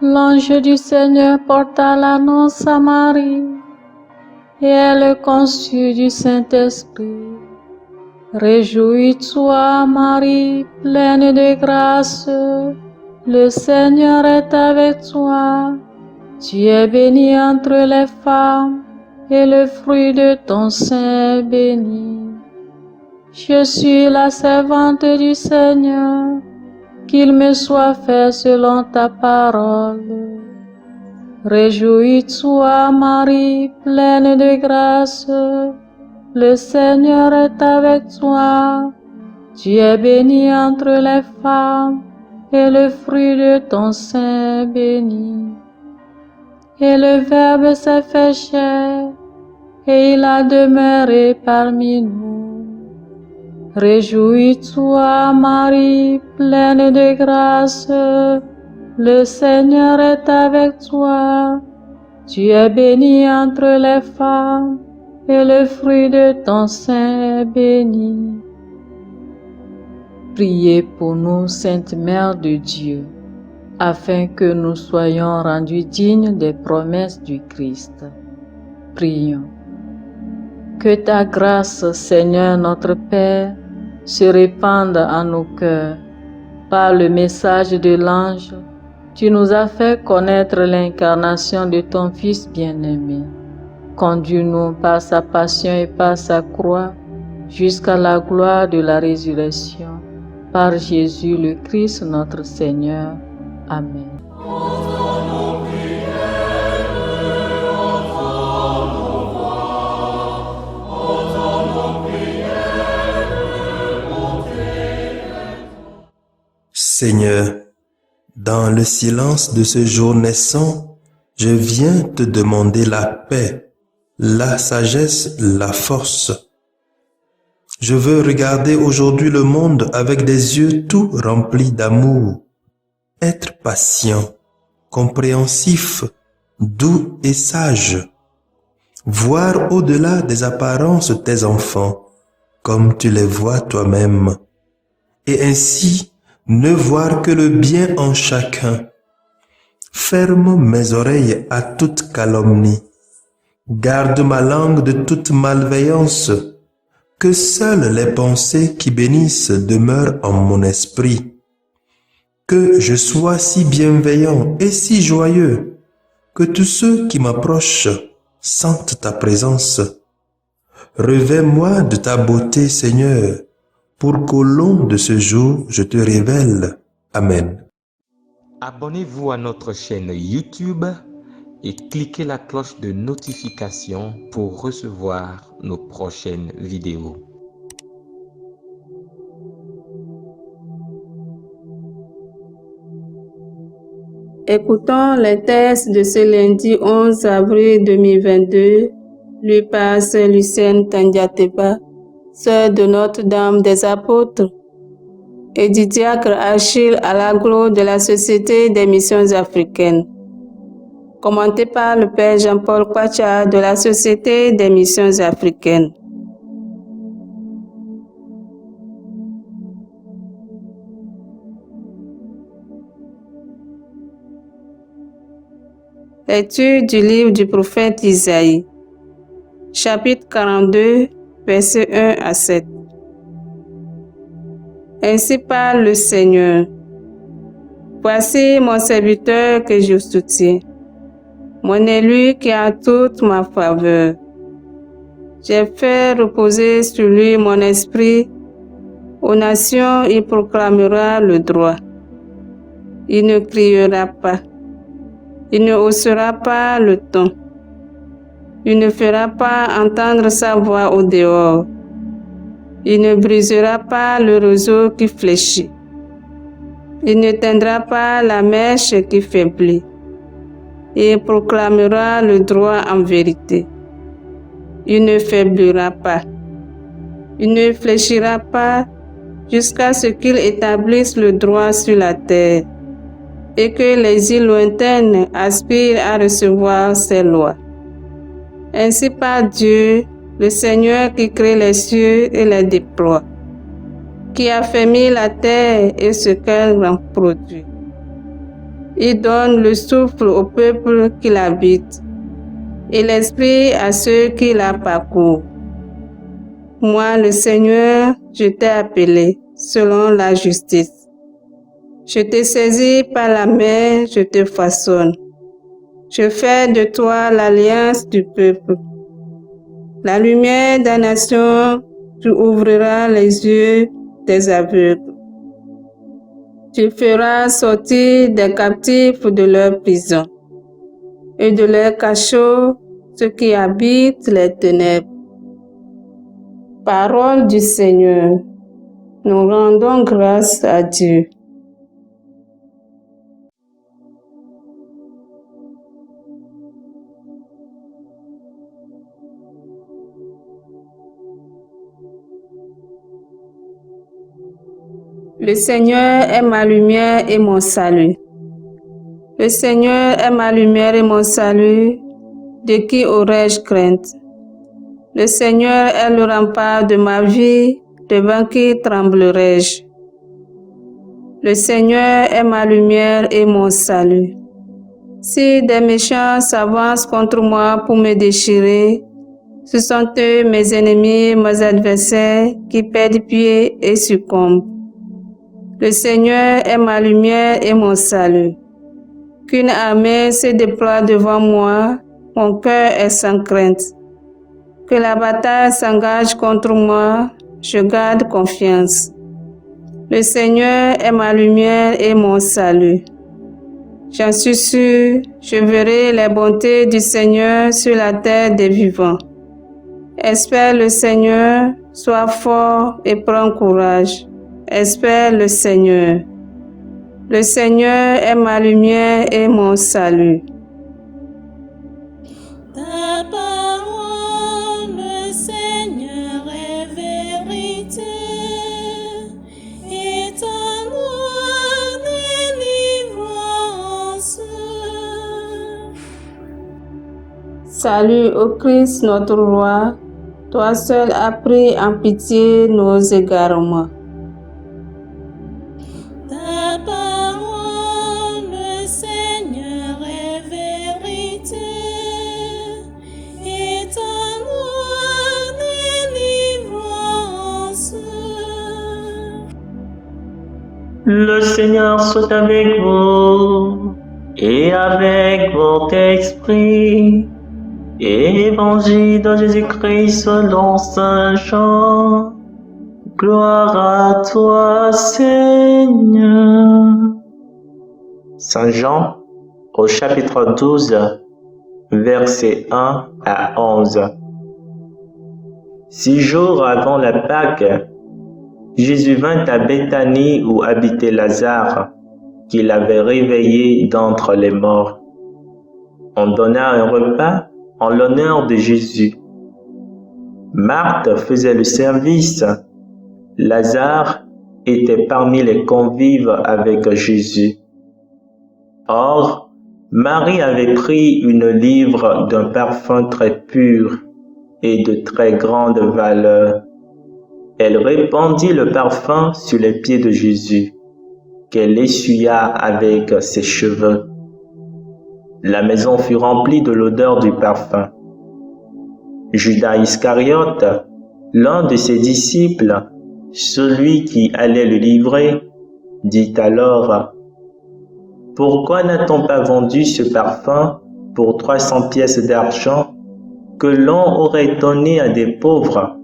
L'ange du Seigneur porta l'annonce à Marie, et elle conçut du Saint-Esprit. Réjouis-toi, Marie, pleine de grâce, le Seigneur est avec toi. Tu es bénie entre les femmes, et le fruit de ton sein est béni. Je suis la servante du Seigneur, qu'il me soit fait selon ta parole. Réjouis-toi, Marie, pleine de grâce, le Seigneur est avec toi. Tu es bénie entre les femmes, et le fruit de ton sein est béni. Et le Verbe s'est fait chair, et il a demeuré parmi nous. Réjouis-toi, Marie, pleine de grâce, le Seigneur est avec toi. Tu es bénie entre les femmes, et le fruit de ton sein est béni. Priez pour nous, Sainte Mère de Dieu, afin que nous soyons rendus dignes des promesses du Christ. Prions. Que ta grâce, Seigneur notre Père, se répande en nos cœurs. Par le message de l'ange, tu nous as fait connaître l'incarnation de ton Fils bien-aimé. Conduis-nous par sa passion et par sa croix jusqu'à la gloire de la résurrection. Par Jésus le Christ notre Seigneur. Amen. Seigneur, dans le silence de ce jour naissant, je viens te demander la paix, la sagesse, la force. Je veux regarder aujourd'hui le monde avec des yeux tout remplis d'amour, être patient, compréhensif, doux et sage, voir au-delà des apparences tes enfants, comme tu les vois toi-même, et ainsi ne voir que le bien en chacun. Ferme mes oreilles à toute calomnie, garde ma langue de toute malveillance, que seules les pensées qui bénissent demeurent en mon esprit. Que je sois si bienveillant et si joyeux, que tous ceux qui m'approchent sentent ta présence. Revêts-moi de ta beauté, Seigneur, pour qu'au long de ce jour, je te révèle. Amen. Abonnez-vous à notre chaîne YouTube et cliquez la cloche de notification pour recevoir nos prochaines vidéos. Écoutons les textes de ce lundi 11 avril 2022, lu par Sœur Lucienne Tandiateba, sœur de Notre-Dame des Apôtres, et du diacre Achille Alaglo de la Société des Missions Africaines. Commenté par le Père Jean-Paul Kwacha de la Société des Missions Africaines. Lecture du livre du prophète Isaïe, chapitre 42, versets 1 à 7. Ainsi parle le Seigneur. Voici mon serviteur que je soutiens, mon élu qui a toute ma faveur. J'ai fait reposer sur lui mon esprit. Aux nations, il proclamera le droit. Il ne criera pas. Il ne haussera pas le ton. Il ne fera pas entendre sa voix au dehors. Il ne brisera pas le roseau qui fléchit. Il ne teindra pas la mèche qui faiblit. Il proclamera le droit en vérité. Il ne faiblira pas. Il ne fléchira pas jusqu'à ce qu'il établisse le droit sur la terre et que les îles lointaines aspirent à recevoir ses lois. Ainsi par Dieu, le Seigneur qui crée les cieux et les déploie, qui a fait la terre et ce qu'elle en produit. Il donne le souffle au peuple qui l'habite et l'esprit à ceux qui la parcourent. Moi, le Seigneur, je t'ai appelé selon la justice. Je t'ai saisi par la main, je te façonne. Je fais de toi l'alliance du peuple. La lumière des nations, tu ouvriras les yeux des aveugles. Tu feras sortir des captifs de leur prison et de leur cachot ceux qui habitent les ténèbres. Parole du Seigneur. Nous rendons grâce à Dieu. Le Seigneur est ma lumière et mon salut. Le Seigneur est ma lumière et mon salut. De qui aurais-je crainte? Le Seigneur est le rempart de ma vie. Devant qui tremblerai-je? Le Seigneur est ma lumière et mon salut. Si des méchants s'avancent contre moi pour me déchirer, ce sont eux mes ennemis, mes adversaires, qui perdent pied et succombent. Le Seigneur est ma lumière et mon salut. Qu'une armée se déploie devant moi, mon cœur est sans crainte. Que la bataille s'engage contre moi, je garde confiance. Le Seigneur est ma lumière et mon salut. J'en suis sûr, je verrai les bontés du Seigneur sur la terre des vivants. Espère le Seigneur, sois fort et prends courage. Espère le Seigneur. Le Seigneur est ma lumière et mon salut. Ta parole, Seigneur, est vérité, et ta loi délivrance. Salut au Christ notre roi, toi seul as pris en pitié nos égarements. Ta parole, Seigneur, est vérité, et ta loi délivrance. Le Seigneur soit avec vous et avec votre esprit. Évangile de Jésus-Christ selon Saint Jean. Gloire à toi, Seigneur. Saint Jean, au chapitre 12, versets 1 à 11. 6 jours avant la Pâque, Jésus vint à Béthanie où habitait Lazare, qu'il avait réveillé d'entre les morts. On donna un repas en l'honneur de Jésus. Marthe faisait le service. Lazare était parmi les convives avec Jésus. Or, Marie avait pris une livre d'un parfum très pur et de très grande valeur. Elle répandit le parfum sur les pieds de Jésus, qu'elle essuya avec ses cheveux. La maison fut remplie de l'odeur du parfum. Judas Iscariote, l'un de ses disciples, celui qui allait le livrer, dit alors: « Pourquoi n'a-t-on pas vendu ce parfum pour 300 pièces d'argent que l'on aurait donné à des pauvres ?»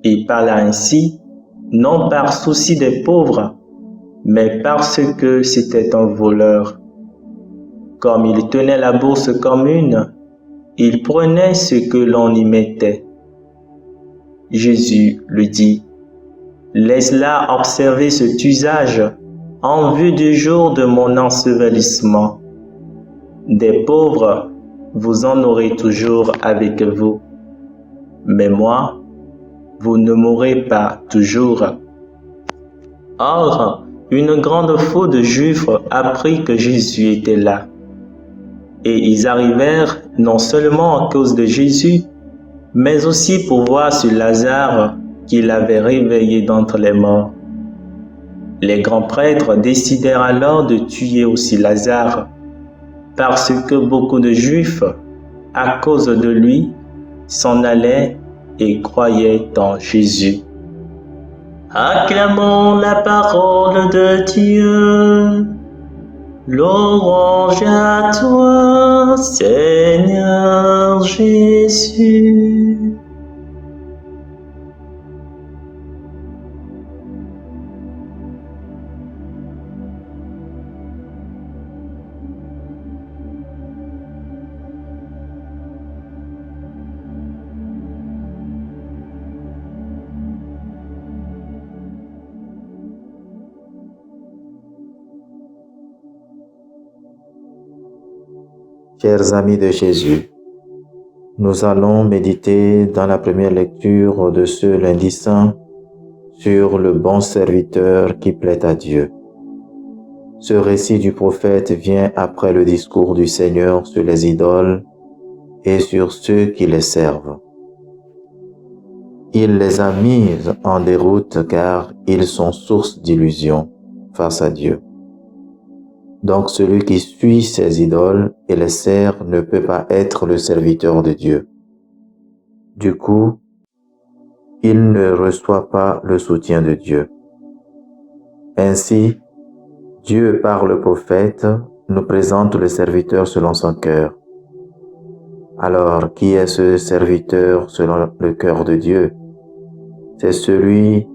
Il parla ainsi, non par souci des pauvres, mais parce que c'était un voleur. Comme il tenait la bourse commune, il prenait ce que l'on y mettait. Jésus lui dit: « Laisse-la observer cet usage en vue du jour de mon ensevelissement. Des pauvres, vous en aurez toujours avec vous, mais moi, vous ne m'aurez pas toujours. » Or, une grande foule de Juifs apprit que Jésus était là. Et ils arrivèrent non seulement à cause de Jésus, mais aussi pour voir sur Lazare qu'il avait réveillé d'entre les morts. Les grands prêtres décidèrent alors de tuer aussi Lazare, parce que beaucoup de Juifs, à cause de lui, s'en allaient et croyaient en Jésus. Acclamons la parole de Dieu. Louange à toi, Seigneur Jésus. Chers amis de Jésus, nous allons méditer dans la première lecture de ce lundi saint sur le bon serviteur qui plaît à Dieu. Ce récit du prophète vient après le discours du Seigneur sur les idoles et sur ceux qui les servent. Il les a mises en déroute car ils sont source d'illusions face à Dieu. Donc celui qui suit ces idoles et les sert ne peut pas être le serviteur de Dieu. Du coup, il ne reçoit pas le soutien de Dieu. Ainsi, Dieu par le prophète nous présente le serviteur selon son cœur. Alors, qui est ce serviteur selon le cœur de Dieu? C'est celui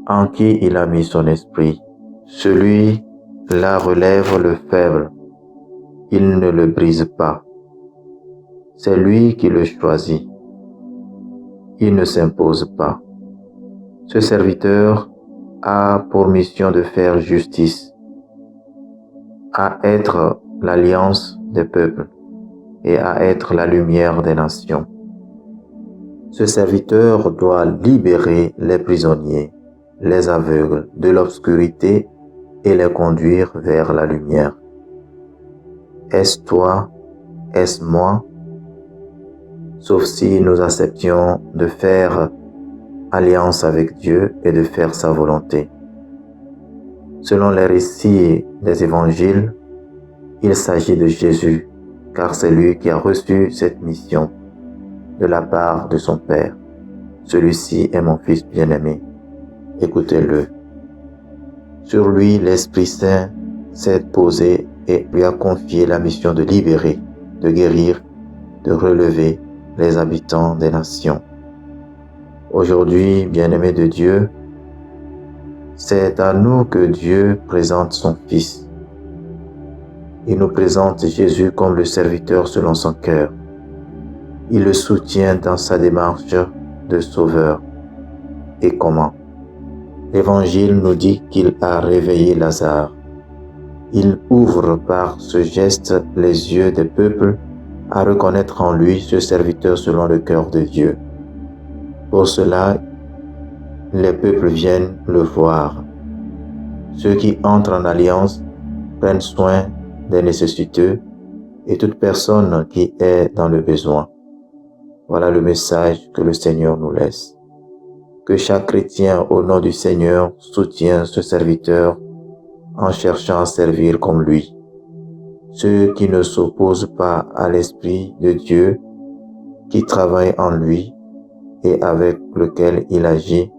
en qui il a mis son esprit, celui-là relève le faible, il ne le brise pas. C'est lui qui le choisit. Il ne s'impose pas. Ce serviteur a pour mission de faire justice, à être l'alliance des peuples et à être la lumière des nations. Ce serviteur doit libérer les prisonniers, les aveugles de l'obscurité et les conduire vers la lumière. Est-ce toi? Est-ce moi? Sauf si nous acceptions de faire alliance avec Dieu et de faire sa volonté. Selon les récits des évangiles, il s'agit de Jésus, car c'est lui qui a reçu cette mission de la part de son Père. Celui-ci est mon Fils bien-aimé. Écoutez-le. Sur lui, l'Esprit Saint s'est posé et lui a confié la mission de libérer, de guérir, de relever les habitants des nations. Aujourd'hui, bien-aimés de Dieu, c'est à nous que Dieu présente son Fils. Il nous présente Jésus comme le serviteur selon son cœur. Il le soutient dans sa démarche de sauveur. Et comment? L'Évangile nous dit qu'il a réveillé Lazare. Il ouvre par ce geste les yeux des peuples à reconnaître en lui ce serviteur selon le cœur de Dieu. Pour cela, les peuples viennent le voir. Ceux qui entrent en alliance prennent soin des nécessiteux et toute personne qui est dans le besoin. Voilà le message que le Seigneur nous laisse. Que chaque chrétien, au nom du Seigneur, soutienne ce serviteur en cherchant à servir comme lui. Ceux qui ne s'opposent pas à l'Esprit de Dieu, qui travaille en lui et avec lequel il agit,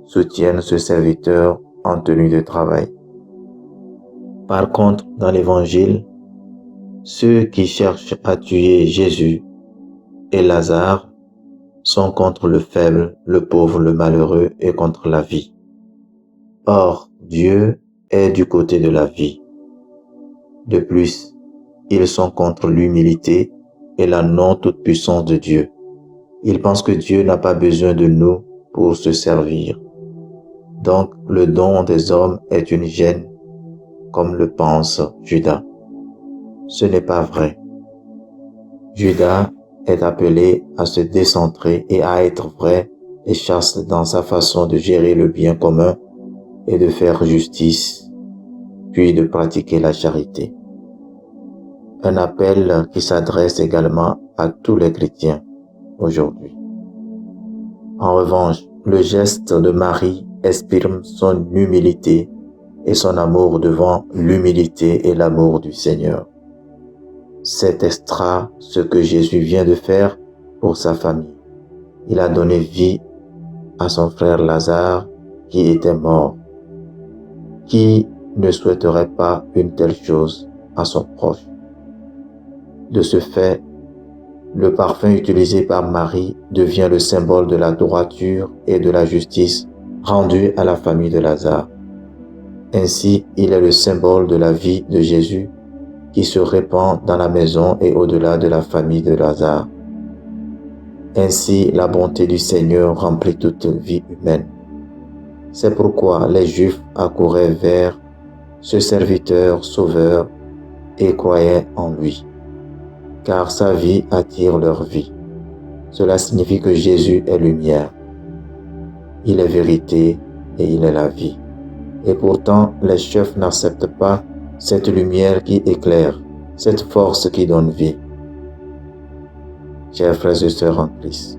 soutiennent ce serviteur en tenue de travail. Par contre, dans l'Évangile, ceux qui cherchent à tuer Jésus et Lazare sont contre le faible, le pauvre, le malheureux et contre la vie. Or, Dieu est du côté de la vie. De plus, ils sont contre l'humilité et la non-toute-puissance de Dieu. Ils pensent que Dieu n'a pas besoin de nous pour se servir. Donc, le don des hommes est une gêne, comme le pense Judas. Ce n'est pas vrai. Judas est appelé à se décentrer et à être vrai et chaste dans sa façon de gérer le bien commun et de faire justice, puis de pratiquer la charité. Un appel qui s'adresse également à tous les chrétiens aujourd'hui. En revanche, le geste de Marie exprime son humilité et son amour devant l'humilité et l'amour du Seigneur. C'est extra ce que Jésus vient de faire pour sa famille. Il a donné vie à son frère Lazare qui était mort. Qui ne souhaiterait pas une telle chose à son proche? De ce fait, le parfum utilisé par Marie devient le symbole de la droiture et de la justice rendue à la famille de Lazare. Ainsi, il est le symbole de la vie de Jésus qui se répand dans la maison et au-delà de la famille de Lazare. Ainsi, la bonté du Seigneur remplit toute vie humaine. C'est pourquoi les Juifs accouraient vers ce serviteur sauveur et croyaient en lui, car sa vie attire leur vie. Cela signifie que Jésus est lumière. Il est vérité et il est la vie. Et pourtant, les chefs n'acceptent pas cette lumière qui éclaire, cette force qui donne vie. Chers frères et sœurs en Christ,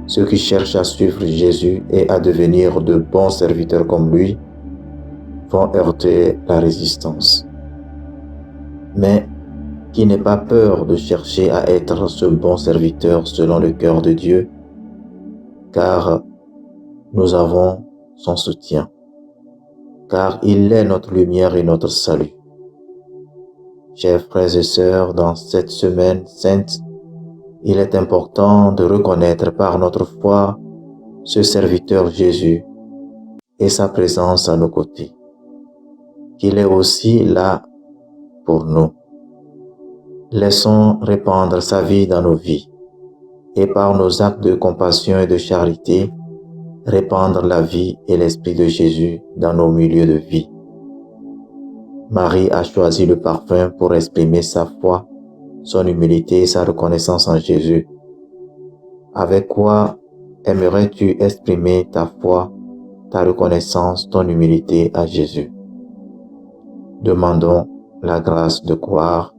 ceux qui cherchent à suivre Jésus et à devenir de bons serviteurs comme lui vont heurter la résistance. Mais qui n'ait pas peur de chercher à être ce bon serviteur selon le cœur de Dieu, car nous avons son soutien, car il est notre lumière et notre salut. Chers frères et sœurs, dans cette semaine sainte, il est important de reconnaître par notre foi ce serviteur Jésus et sa présence à nos côtés, qu'il est aussi là pour nous. Laissons répandre sa vie dans nos vies et par nos actes de compassion et de charité, répandre la vie et l'esprit de Jésus dans nos milieux de vie. Marie a choisi le parfum pour exprimer sa foi, son humilité et sa reconnaissance en Jésus. Avec quoi aimerais-tu exprimer ta foi, ta reconnaissance, ton humilité à Jésus? Demandons la grâce de croire,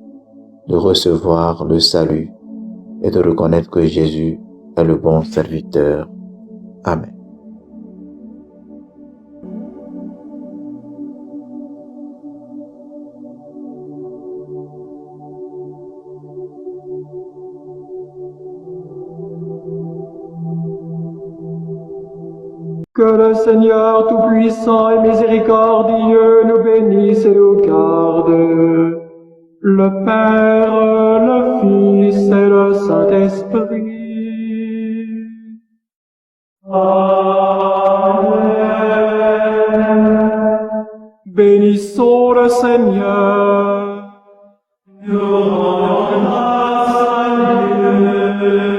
de recevoir le salut et de reconnaître que Jésus est le bon serviteur. Amen. Que le Seigneur Tout-Puissant et Miséricordieux nous bénisse et nous garde, le Père, le Fils et le Saint-Esprit. Amen. Bénissons le Seigneur. Nous rendons grâce à Dieu.